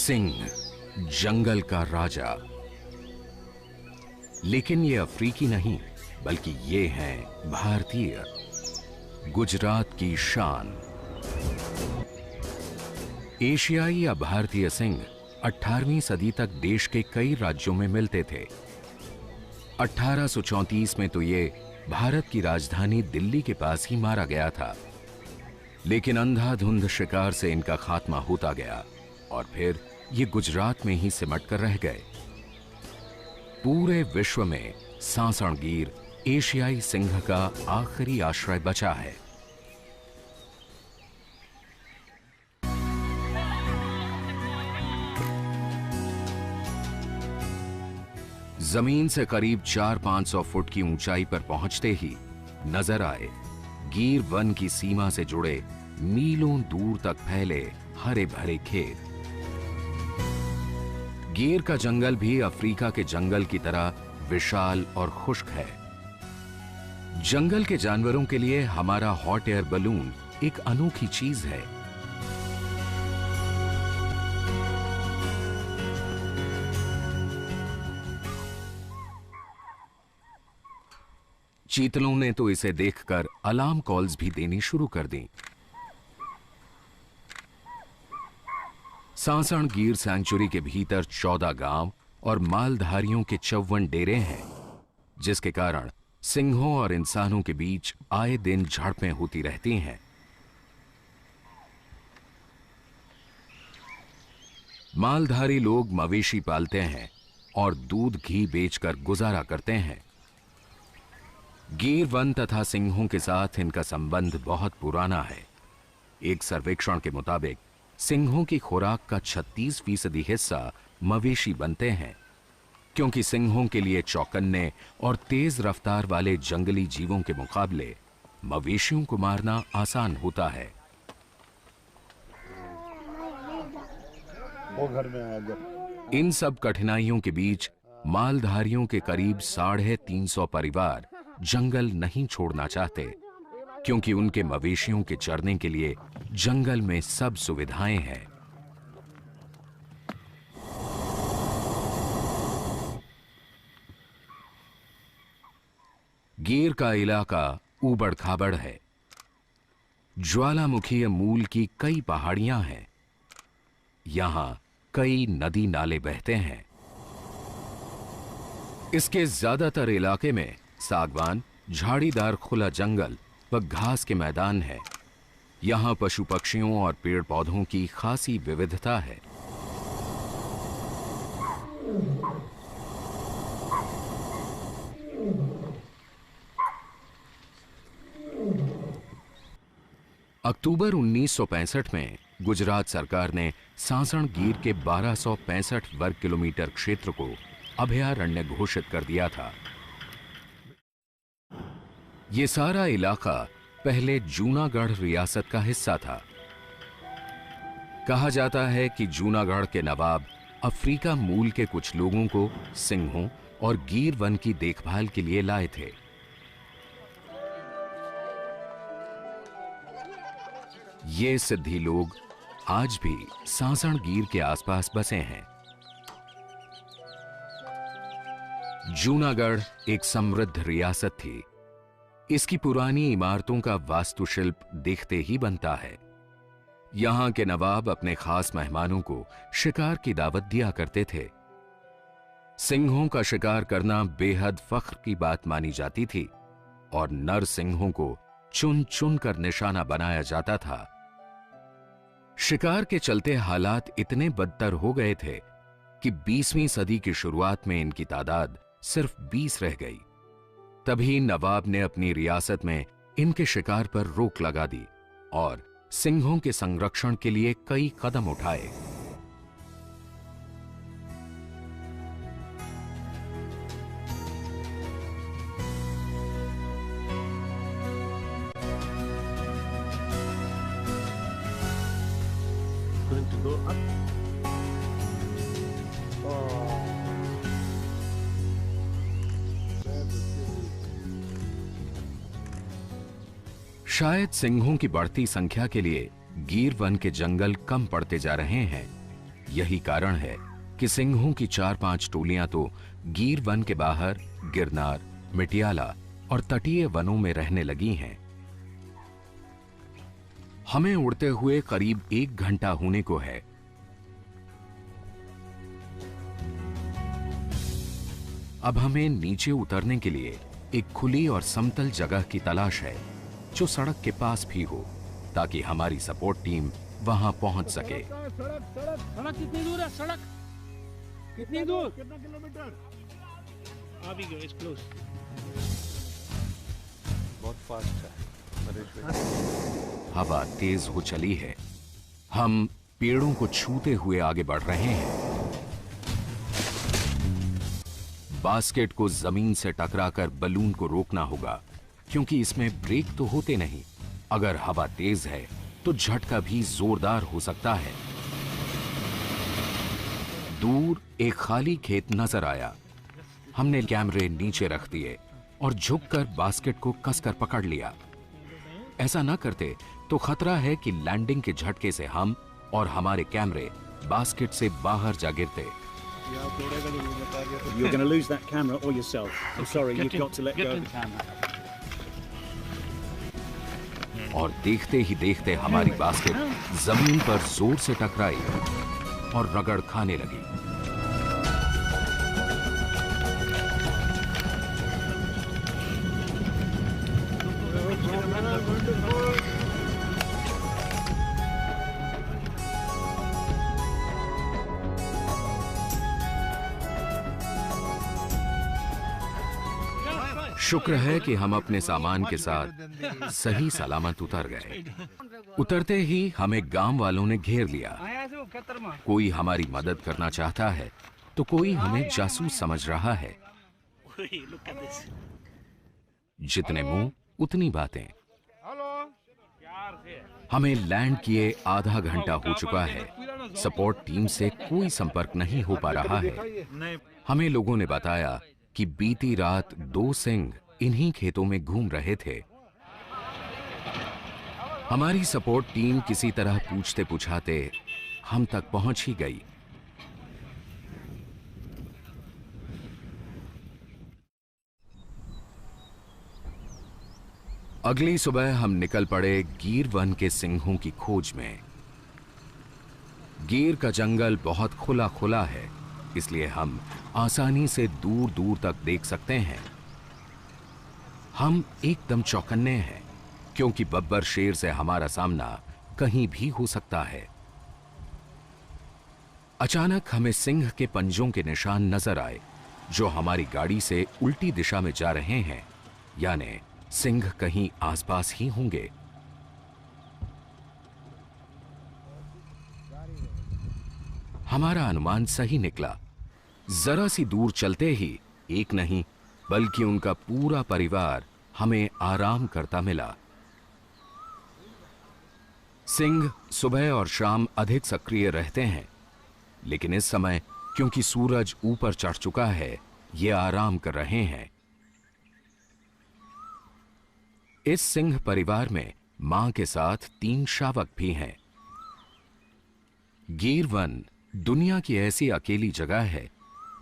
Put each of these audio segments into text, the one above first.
सिंह, जंगल का राजा। लेकिन ये अफ्रीकी नहीं, बल्कि ये हैं भारतीय, गुजरात की शान। एशियाई या भारतीय सिंह 18वीं सदी तक देश के कई राज्यों में मिलते थे। 1834 में तो ये भारत की राजधानी दिल्ली के पास ही मारा गया था। लेकिन अंधाधुंध शिकार से इनका खात्मा होता गया और फिर ये गुजरात में ही सिमट कर रह गए। पूरे विश्व में सांसण गीर एशियाई सिंह का आखिरी आश्रय बचा है। जमीन से करीब 400-500 फुट की ऊंचाई पर पहुंचते ही नजर आए गीर वन की सीमा से जुड़े मीलों दूर तक फैले हरे भरे खेत। गीर का जंगल भी अफ्रीका के जंगल की तरह विशाल और खुश्क है। जंगल के जानवरों के लिए हमारा हॉट एयर बलून एक अनोखी चीज है। चीतलों ने तो इसे देखकर अलार्म कॉल्स भी देनी शुरू कर दी। सांसण गीर सैंक्चुरी के भीतर 14 गांव और मालधारियों के 54 डेरे हैं, जिसके कारण सिंहों और इंसानों के बीच आए दिन झड़पें होती रहती हैं। मालधारी लोग मवेशी पालते हैं और दूध घी बेचकर गुजारा करते हैं। गीर वन तथा सिंहों के साथ इनका संबंध बहुत पुराना है। एक सर्वेक्षण के मुताबिक सिंहों की खुराक का 36% हिस्सा मवेशी बनते हैं, क्योंकि सिंहों के लिए चौकन्ने और तेज रफ्तार वाले जंगली जीवों के मुकाबले मवेशियों को मारना आसान होता है। वो घर में आया। इन सब कठिनाइयों के बीच मालधारियों के करीब 350 परिवार जंगल नहीं छोड़ना चाहते, क्योंकि उनके मवेशियों के चरने के लिए जंगल में सब सुविधाएं हैं। गीर का इलाका ऊबड़ खाबड़ है। ज्वालामुखीय मूल की कई पहाड़ियां हैं। यहां कई नदी नाले बहते हैं। इसके ज्यादातर इलाके में सागवान, झाड़ीदार खुला जंगल व घास के मैदान है। यहां पशु पक्षियों और पेड़ पौधों की खासी विविधता है। अक्टूबर 1965 में गुजरात सरकार ने सांसण गीर के 1265 वर्ग किलोमीटर क्षेत्र को अभयारण्य घोषित कर दिया था। यह सारा इलाका पहले जूनागढ़ रियासत का हिस्सा था। कहा जाता है कि जूनागढ़ के नवाब अफ्रीका मूल के कुछ लोगों को सिंहों और गीर वन की देखभाल के लिए लाए थे। ये सिद्धि लोग आज भी सांसण गीर के आसपास बसे हैं। जूनागढ़ एक समृद्ध रियासत थी। इसकी पुरानी इमारतों का वास्तुशिल्प देखते ही बनता है। यहां के नवाब अपने खास मेहमानों को शिकार की दावत दिया करते थे। सिंहों का शिकार करना बेहद फख्र की बात मानी जाती थी और नर सिंहों को चुन चुन कर निशाना बनाया जाता था। शिकार के चलते हालात इतने बदतर हो गए थे कि 20वीं सदी की शुरुआत में इनकी तादाद सिर्फ 20 रह गई। तभी नवाब ने अपनी रियासत में इनके शिकार पर रोक लगा दी और सिंहों के संरक्षण के लिए कई कदम उठाए। शायद सिंहों की बढ़ती संख्या के लिए गीर वन के जंगल कम पड़ते जा रहे हैं, यही कारण है कि सिंहों की 4-5 टोलियां तो गीर वन के बाहर गिरनार, मिटियाला और तटीय वनों में रहने लगी हैं। हमें उड़ते हुए करीब 1 घंटा होने को है। अब हमें नीचे उतरने के लिए एक खुली और समतल जगह की तलाश है जो सड़क के पास भी हो, ताकि हमारी सपोर्ट टीम वहां पहुंच सके। सड़क कितनी दूर है? सड़क कितनी दूर? कितना किलोमीटर? अभी गो इस क्लोज। बहुत फास्ट है। हवा तेज हो चली है। हम पेड़ों को छूते हुए आगे बढ़ रहे हैं। बास्केट को जमीन से टकराकर बलून को रोकना होगा, क्योंकि इसमें ब्रेक तो होते नहीं। अगर हवा तेज है तो झटका भी जोरदार हो सकता है। दूर एक खाली खेत नजर आया। हमने कैमरे नीचे रख दिए और झुककर बास्केट को कसकर पकड़ लिया। ऐसा न करते तो खतरा है कि लैंडिंग के झटके से हम और हमारे कैमरे बास्केट से बाहर जा गिरते। You're going to lose that camera or yourself. I'm sorry, you've got to let go. और देखते ही देखते हमारी बास्केट जमीन पर जोर से टकराई और रगड़ खाने लगी। शुक्र है कि हम अपने सामान के साथ सही सलामत उतर गए। उतरते ही हमें गांव वालों ने घेर लिया। कोई हमारी मदद करना चाहता है तो कोई हमें जासूस समझ रहा है। जितने मुंह उतनी बातें। हमें लैंड किए आधा घंटा हो चुका है। सपोर्ट टीम से कोई संपर्क नहीं हो पा रहा है। हमें लोगों ने बताया कि बीती रात 2 सिंह इन्हीं खेतों में घूम रहे थे। हमारी सपोर्ट टीम किसी तरह पूछते पुछाते हम तक पहुंच ही गई। अगली सुबह हम निकल पड़े गीर वन के सिंहों की खोज में। गीर का जंगल बहुत खुला खुला है, इसलिए हम आसानी से दूर दूर तक देख सकते हैं। हम एकदम चौकन्ने हैं, क्योंकि बब्बर शेर से हमारा सामना कहीं भी हो सकता है। अचानक हमें सिंह के पंजों के निशान नजर आए, जो हमारी गाड़ी से उल्टी दिशा में जा रहे हैं, यानी सिंह कहीं आसपास ही होंगे। हमारा अनुमान सही निकला। जरा सी दूर चलते ही एक नहीं बल्कि उनका पूरा परिवार हमें आराम करता मिला। सिंह सुबह और शाम अधिक सक्रिय रहते हैं, लेकिन इस समय क्योंकि सूरज ऊपर चढ़ चुका है, ये आराम कर रहे हैं। इस सिंह परिवार में मां के साथ 3 शावक भी हैं। गीर वन दुनिया की ऐसी अकेली जगह है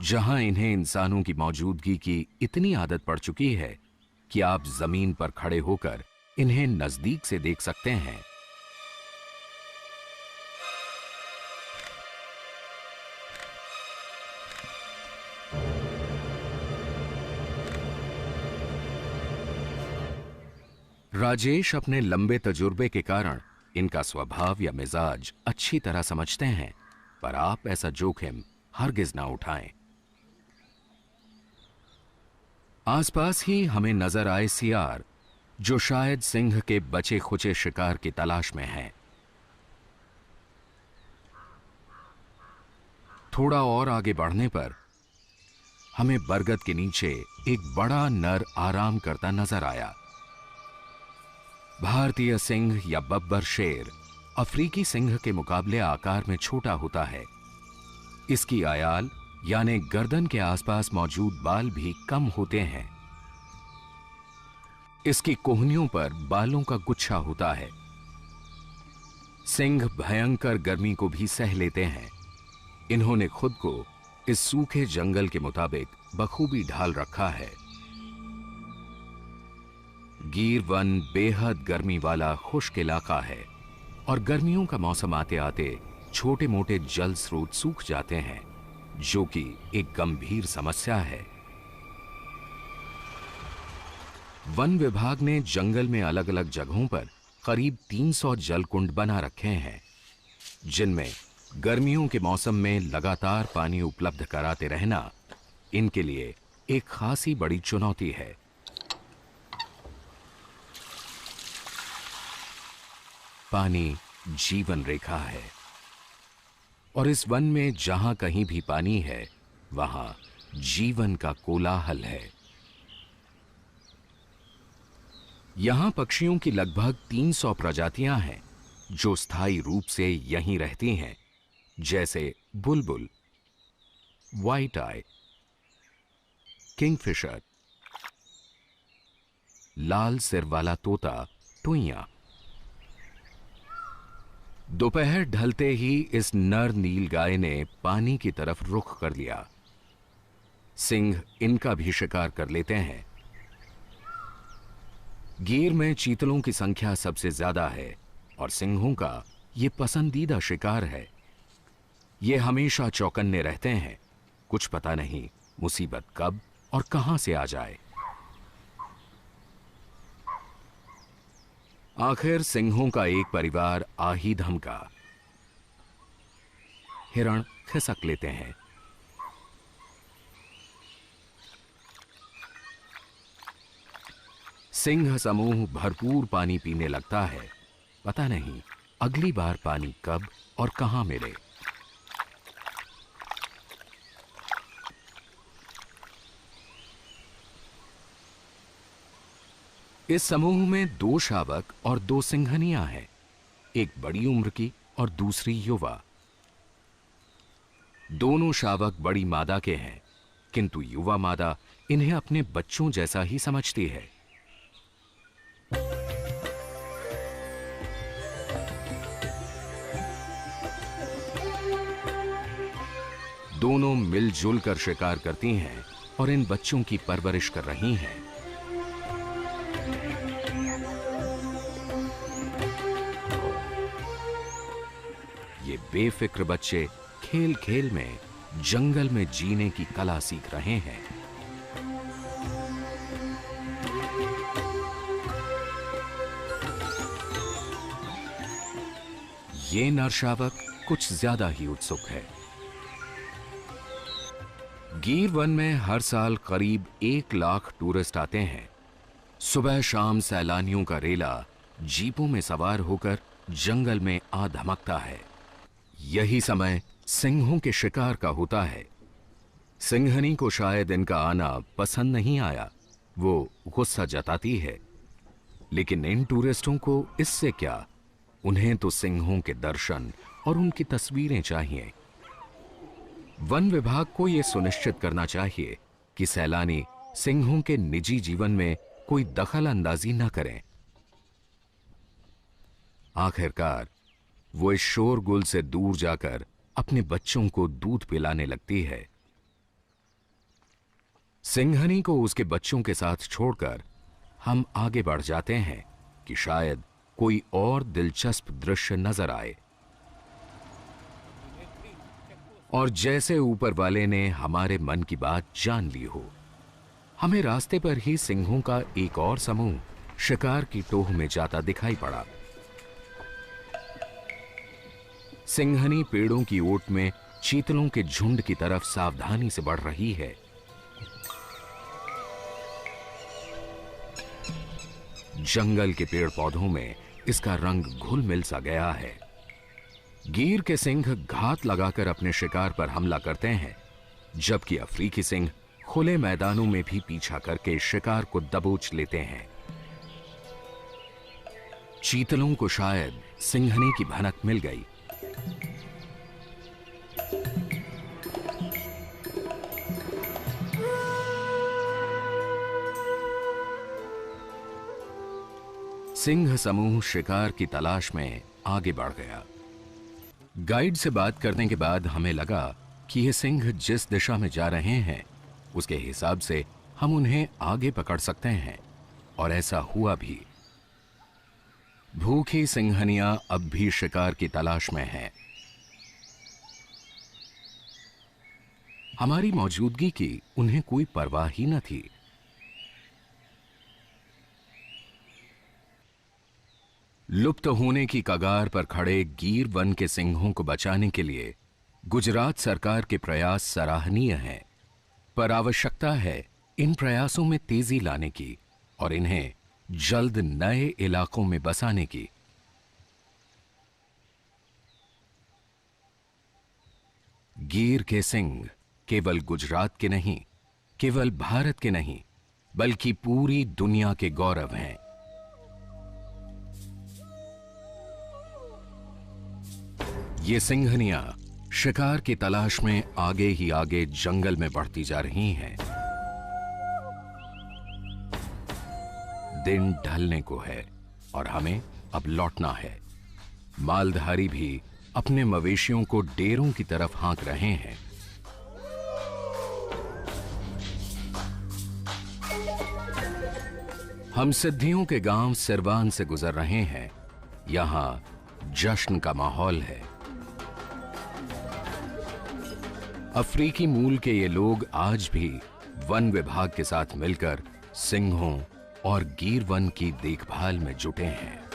जहां इन्हें इंसानों की मौजूदगी की इतनी आदत पड़ चुकी है कि आप जमीन पर खड़े होकर इन्हें नजदीक से देख सकते हैं। राजेश अपने लंबे तजुर्बे के कारण इनका स्वभाव या मिजाज अच्छी तरह समझते हैं, पर आप ऐसा जोखिम हरगिज ना उठाएं। आसपास ही हमें नजर आए सियार, जो शायद सिंह के बचे खुचे शिकार की तलाश में हैं। थोड़ा और आगे बढ़ने पर हमें बरगद के नीचे एक बड़ा नर आराम करता नजर आया। भारतीय सिंह या बब्बर शेर अफ्रीकी सिंह के मुकाबले आकार में छोटा होता है। इसकी आयाल यानी गर्दन के आसपास मौजूद बाल भी कम होते हैं। इसकी कोहनियों पर बालों का गुच्छा होता है। सिंह भयंकर गर्मी को भी सह लेते हैं, इन्होंने खुद को इस सूखे जंगल के मुताबिक बखूबी ढाल रखा है। गीर वन बेहद गर्मी वाला खुश्क इलाका है और गर्मियों का मौसम आते आते छोटे मोटे जल स्रोत सूख जाते हैं, जो कि एक गंभीर समस्या है। वन विभाग ने जंगल में अलग अलग जगहों पर करीब 300 जलकुंड बना रखे हैं, जिनमें गर्मियों के मौसम में लगातार पानी उपलब्ध कराते रहना इनके लिए एक खासी बड़ी चुनौती है। पानी जीवन रेखा है और इस वन में जहां कहीं भी पानी है, वहां जीवन का कोलाहल है। यहां पक्षियों की लगभग 300 प्रजातियां हैं जो स्थायी रूप से यहीं रहती हैं, जैसे बुलबुल, व्हाइट आई, किंगफिशर, लाल सिर वाला तोता, टुइयां। दोपहर ढलते ही इस नर नील गाय ने पानी की तरफ रुख कर लिया। सिंह इनका भी शिकार कर लेते हैं। गीर में चीतलों की संख्या सबसे ज्यादा है और सिंहों का ये पसंदीदा शिकार है। ये हमेशा चौकन्ने रहते हैं, कुछ पता नहीं मुसीबत कब और कहां से आ जाए। आखिर सिंहों का एक परिवार आ ही धमका। हिरण खिसक लेते हैं। सिंह समूह भरपूर पानी पीने लगता है। पता नहीं अगली बार पानी कब और कहां मिले। इस समूह में 2 शावक और 2 सिंघनियां हैं, एक बड़ी उम्र की और दूसरी युवा। दोनों शावक बड़ी मादा के हैं, किंतु युवा मादा इन्हें अपने बच्चों जैसा ही समझती है। दोनों मिलजुल कर शिकार करती हैं और इन बच्चों की परवरिश कर रही हैं। ये बेफिक्र बच्चे खेल खेल में जंगल में जीने की कला सीख रहे हैं। ये नर शावक कुछ ज्यादा ही उत्सुक है। गीर वन में हर साल करीब 1 लाख टूरिस्ट आते हैं। सुबह शाम सैलानियों का रेला जीपों में सवार होकर जंगल में आ धमकता है। यही समय सिंहों के शिकार का होता है। सिंहनी को शायद इनका आना पसंद नहीं आया, वो गुस्सा जताती है, लेकिन इन टूरिस्टों को इससे क्या, उन्हें तो सिंहों के दर्शन और उनकी तस्वीरें चाहिए। वन विभाग को यह सुनिश्चित करना चाहिए कि सैलानी सिंहों के निजी जीवन में कोई दखल अंदाजी न करें। आखिरकार वो इस शोरगुल से दूर जाकर अपने बच्चों को दूध पिलाने लगती है। सिंहनी को उसके बच्चों के साथ छोड़कर हम आगे बढ़ जाते हैं कि शायद कोई और दिलचस्प दृश्य नजर आए। और जैसे ऊपर वाले ने हमारे मन की बात जान ली हो, हमें रास्ते पर ही सिंहों का एक और समूह शिकार की टोह में जाता दिखाई पड़ा। सिंहनी पेड़ों की ओट में चीतलों के झुंड की तरफ सावधानी से बढ़ रही है। जंगल के पेड़ पौधों में इसका रंग घुल मिल सा गया है। गीर के सिंह घात लगाकर अपने शिकार पर हमला करते हैं, जबकि अफ्रीकी सिंह खुले मैदानों में भी पीछा करके शिकार को दबोच लेते हैं। चीतलों को शायद सिंहनी की भनक मिल गई। सिंह समूह शिकार की तलाश में आगे बढ़ गया। गाइड से बात करने के बाद हमें लगा कि ये सिंह जिस दिशा में जा रहे हैं उसके हिसाब से हम उन्हें आगे पकड़ सकते हैं, और ऐसा हुआ भी। भूखी सिंहनियां अब भी शिकार की तलाश में हैं। हमारी मौजूदगी की उन्हें कोई परवाह ही न थी। लुप्त होने की कगार पर खड़े गीर वन के सिंहों को बचाने के लिए गुजरात सरकार के प्रयास सराहनीय हैं, पर आवश्यकता है इन प्रयासों में तेजी लाने की और इन्हें जल्द नए इलाकों में बसाने की। गीर के सिंह केवल गुजरात के नहीं, केवल भारत के नहीं, बल्कि पूरी दुनिया के गौरव हैं। ये सिंहनियां शिकार की तलाश में आगे ही आगे जंगल में बढ़ती जा रही हैं। दिन ढलने को है और हमें अब लौटना है। मालधारी भी अपने मवेशियों को डेरों की तरफ हाँक रहे हैं। हम सिद्धियों के गांव सिरवान से गुजर रहे हैं। यहां जश्न का माहौल है। अफ्रीकी मूल के ये लोग आज भी वन विभाग के साथ मिलकर सिंहों और गीर वन की देखभाल में जुटे हैं।